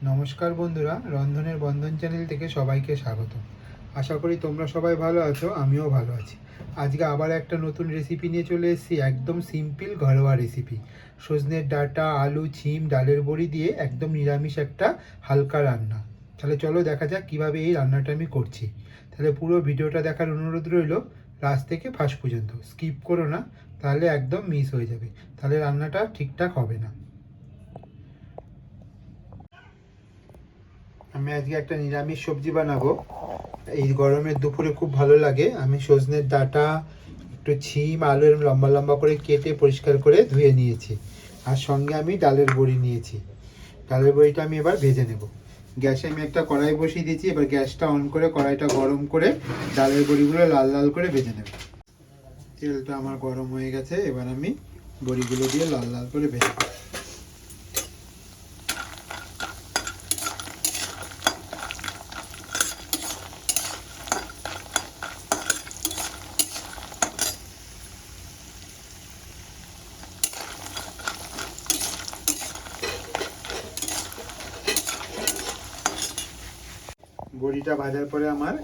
নমস্কার বন্ধুরা, রন্ধনের বন্ধন চ্যানেল থেকে সবাইকে স্বাগত। আশা করি তোমরা সবাই ভালো আছো, আমিও ভালো আছি। আজকে আবার একটা নতুন রেসিপি নিয়ে চলে এসেছি, একদম সিম্পল ঘরোয়া রেসিপি। সজনের ডাঁটা, আলু, শিম, ডালের বড়ি দিয়ে একদম নিরামিষ একটা হালকা রান্না। তাহলে চলো দেখা যাক কীভাবে এই রান্নাটা আমি করছি। তাহলে পুরো ভিডিওটা দেখার অনুরোধ রইল, লাস্ট থেকে ফার্স্ট পর্যন্ত স্কিপ করো না, তাহলে একদম মিস হয়ে যাবে, তাহলে রান্নাটা ঠিকঠাক হবে না। আমি আজকে একটা নিরামিষ সবজি বানাবো। এই গরমের দুপুরে খুব ভালো লাগে। আমি সজনের ডাঁটা, একটু শিম, আলু এরকম লম্বা লম্বা করে কেটে পরিষ্কার করে ধুয়ে নিয়েছি। আর সঙ্গে আমি ডালের বড়ি নিয়েছি। ডালের বড়িটা আমি এবার ভেজে নেব। গ্যাসে আমি একটা কড়াই বসিয়ে দিয়েছি। এবার গ্যাসটা অন করে কড়াইটা গরম করে ডালের বড়িগুলো লাল লাল করে ভেজে নেব। তেলটা আমার গরম হয়ে গেছে, এবার আমি বড়িগুলো দিয়ে লাল লাল করে ভেজে নেব। বড়িটা ভাজার পরে আমার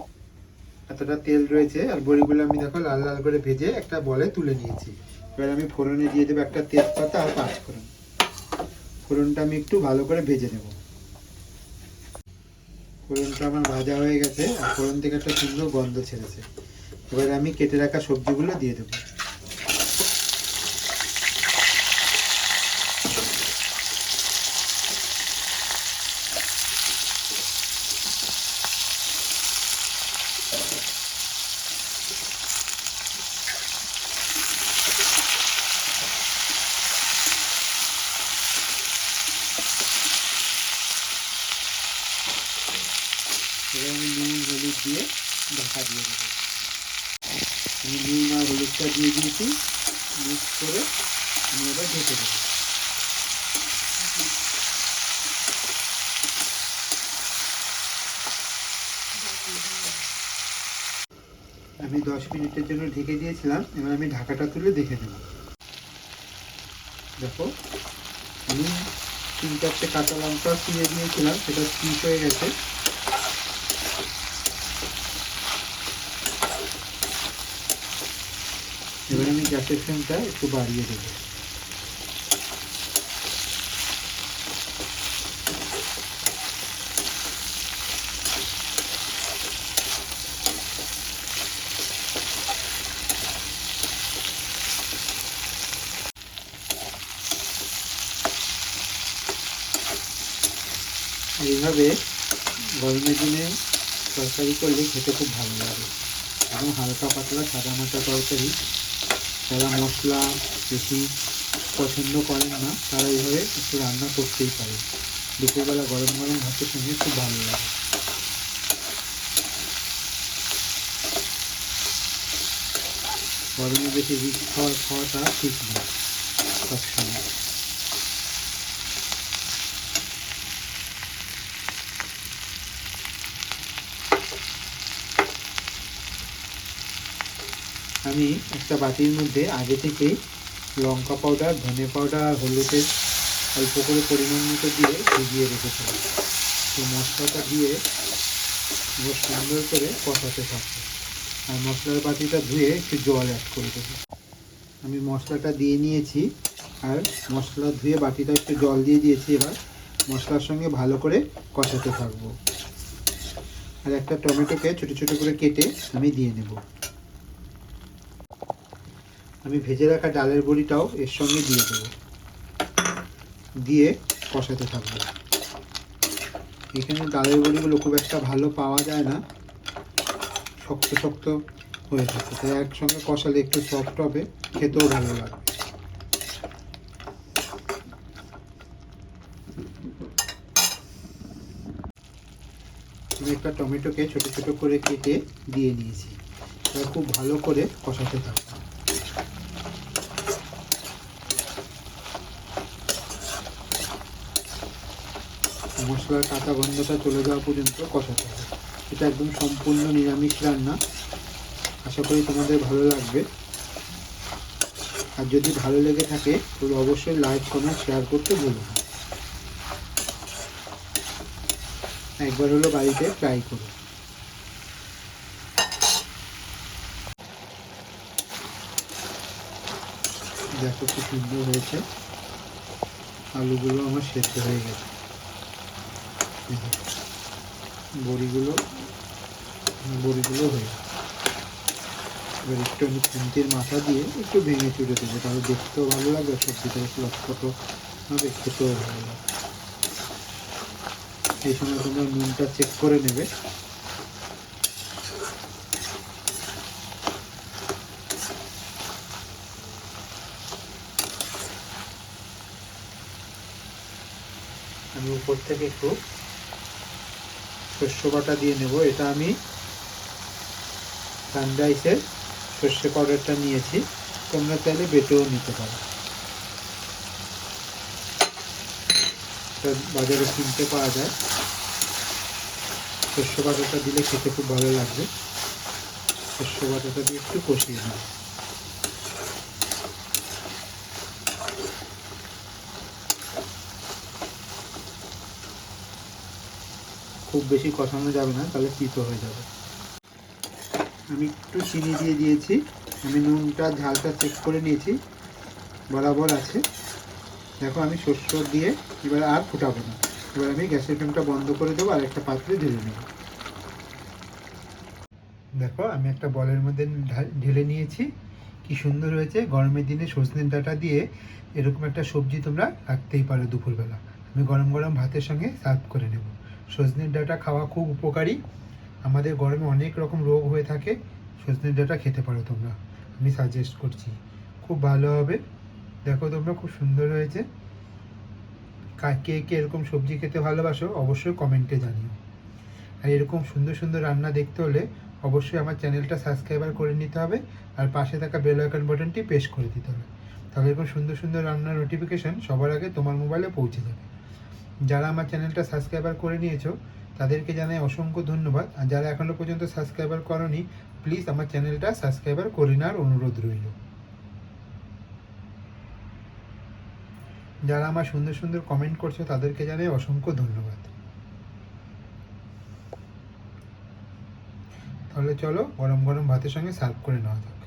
এতটা তেল রয়েছে, আর বড়িগুলো আমি দেখো লাল লাল করে ভেজে একটা বলে তুলে নিয়েছি। এবার আমি ফোড়নে দিয়ে দেবো একটা তেজপাতা আর পাঁচফোড়ন। ফোড়নটা আমি একটু ভালো করে ভেজে নেব। ফোড়নটা আমার ভাজা হয়ে গেছে, আর ফোড়ন থেকে একটা সুন্দর গন্ধ ছেড়েছে। এবার আমি কেটে রাখা সবজিগুলো দিয়ে দেবো। এবার আমি নুন হলুদ দিয়ে ঢাকা দিয়ে দেবো। আমি নুন আর হলুদটা দিয়ে দিয়েছি, মিক্স করে আমি এবার ঢেকে দেবো। আমি 10 মিনিটের জন্য ঢেকে দিয়েছিলাম। এবার আমি ঢাকাটা তুলে দেখে নেব। দেখো, আমি 3-4টে কাঁচা লঙ্কা ছিঁড়ে দিয়েছিলাম, সেটা পিস হয়ে গেছে। এবার আমি গ্যাসের ফ্লেমটা একটু বাড়িয়ে দেবো। এইভাবে গরমের দিনে তরকারি করলে খেতে খুব ভালো লাগে। এবং হালকা পাতলা সাদা মাটা তরকারি, যারা মশলা বেশি পছন্দ করেন না তারা এইভাবে একটু রান্না করতেই পারে। দুপুরবেলা গরম গরম ভাতের সঙ্গে খুব ভালো লাগে। গরমে বেশি রিচ খাওয়াটা ঠিক নয় সবসময়। আমি একটা বাটির মধ্যে আগে থেকেই লঙ্কা পাউডার, ধনে পাউডার আর হলুদের অল্প করে পরিমাণ মতো দিয়ে ভিজিয়ে রেখেছিলাম। তো মশলাটা দিয়ে বেশ সুন্দর করে কষাতে থাকবো। আর মশলার বাটিটা ধুয়ে একটু জল অ্যাড করে দেবো। আমি মশলাটা দিয়ে নিয়েছি, আর মশলা ধুয়ে বাটিটা একটু জল দিয়ে দিয়েছি। এবার মশলার সঙ্গে ভালো করে কষাতে থাকবো। আর একটা টমেটোকে ছোটো ছোটো করে কেটে আমি দিয়ে নেব। আমি ভেজে রাখা ডালের বড়িটাও এর সঙ্গে দিয়ে দেবো, দিয়ে কষাতে থাকবো। এখানে ডালের বড়িগুলো খুব একটা ভালো পাওয়া যায় না, শক্ত শক্ত হয়ে থাকে, তাই একসঙ্গে কষালে একটু সফট হবে, খেতেও ভালো লাগবে। আমি একটা টমেটোকে ছোটো ছোটো করে কেটে দিয়ে নিয়েছি। এবার খুব ভালো করে কষাতে থাকবো। মশলার কাঁচা গন্ধটা চলে যাওয়া পর্যন্ত কষাতে হবে। এটা একদম সম্পূর্ণ নিরামিষ রান্না। আশা করি তোমাদের ভালো লাগবে। আর যদি ভালো লেগে থাকে তাহলে অবশ্যই লাইক, কমেন্ট, শেয়ার করতে ভুলো না। একবার হলো বাড়িতে ট্রাই করো। দেখো কি সুন্দর হয়েছে, আলুগুলো আমার সেদ্ধ হয়ে গেছে, বড়িগুলো হয়ে গেছে। এবার একটু আমি খুন্তির মাথা দিয়ে একটু ভেঙে চুড়ে দেবো, তাহলে দেখতেও ভালো লাগবে, সবজিটা একটু লটপটো হবে, খেতেও ভালো লাগবে। এই সময় তোমরা নুনটা চেক করে নেবে। আমি উপর থেকে একটু সর্ষে বাটা দিয়ে নেব। এটা আমি সানরাইসের সর্ষে পাউডারটা নিয়েছি, তোমরা চাইলে বেটেও নিতে পারো, বাজারে কিনতে পাওয়া যায়। সর্ষে বাটাটা দিলে খেতে খুব ভালো লাগবে। সর্ষে বাটাটা দিয়ে একটু কষিয়ে নেব। খুব বেশি কষানো যাবে না, তাহলে তিতো হয়ে যাবে। আমি একটু চিনি দিয়ে দিয়েছি। আমি নুনটা ঝালটা চেক করে নিয়েছি, বরাবর আছে। দেখো আমি শস্য দিয়ে এবার আর ফুটাবো না। এবার আমি গ্যাসের ফ্লেমটা বন্ধ করে দেবো আর একটা পাত্রে ঢেলে নেব। দেখো আমি একটা বলের মধ্যে ঢেলে নিয়েছি। কি সুন্দর হয়েছে। গরমের দিনে সজনে ডাঁটা দিয়ে এরকম একটা সবজি তোমরা রাখতেই পারো দুপুরবেলা। আমি গরম গরম ভাতের সঙ্গে সার্ভ করে নেব। সজনের ডাঁটা খাওয়া খুব উপকারী। আমাদের গরমে অনেক রকম রোগ হয়ে থাকে, সজনের ডাঁটা খেতে পারো তোমরা, আমি সাজেস্ট করছি, খুব ভালো হবে। দেখো তোমরা খুব সুন্দর হয়েছে। কে কে এরকম সবজি খেতে ভালোবাসো অবশ্যই কমেন্টে জানিও। আর এরকম সুন্দর সুন্দর রান্না দেখতে হলে অবশ্যই আমার চ্যানেলটা সাবস্ক্রাইবার করে নিতে হবে, আর পাশে থাকা বেল আইকন বাটনটি প্রেস করে দিতে হবে। তাহলে এরকম সুন্দর সুন্দর রান্নার নোটিফিকেশান সবার আগে তোমার মোবাইলে পৌঁছে যাবে। যারা আমার চ্যানেলটা সাবস্ক্রাইবার করে নিয়েছো তাদেরকে জানাই অসংখ্য ধন্যবাদ। আর যারা এখনও পর্যন্ত সাবস্ক্রাইবার করোনি, প্লিজ আমার চ্যানেলটা সাবস্ক্রাইবার করে নেওয়ার অনুরোধ রইল। যারা আমার সুন্দর সুন্দর কমেন্ট করছো তাদেরকে জানাই অসংখ্য ধন্যবাদ। তাহলে চলো গরম গরম ভাতের সঙ্গে সার্ভ করে নেওয়া যাক।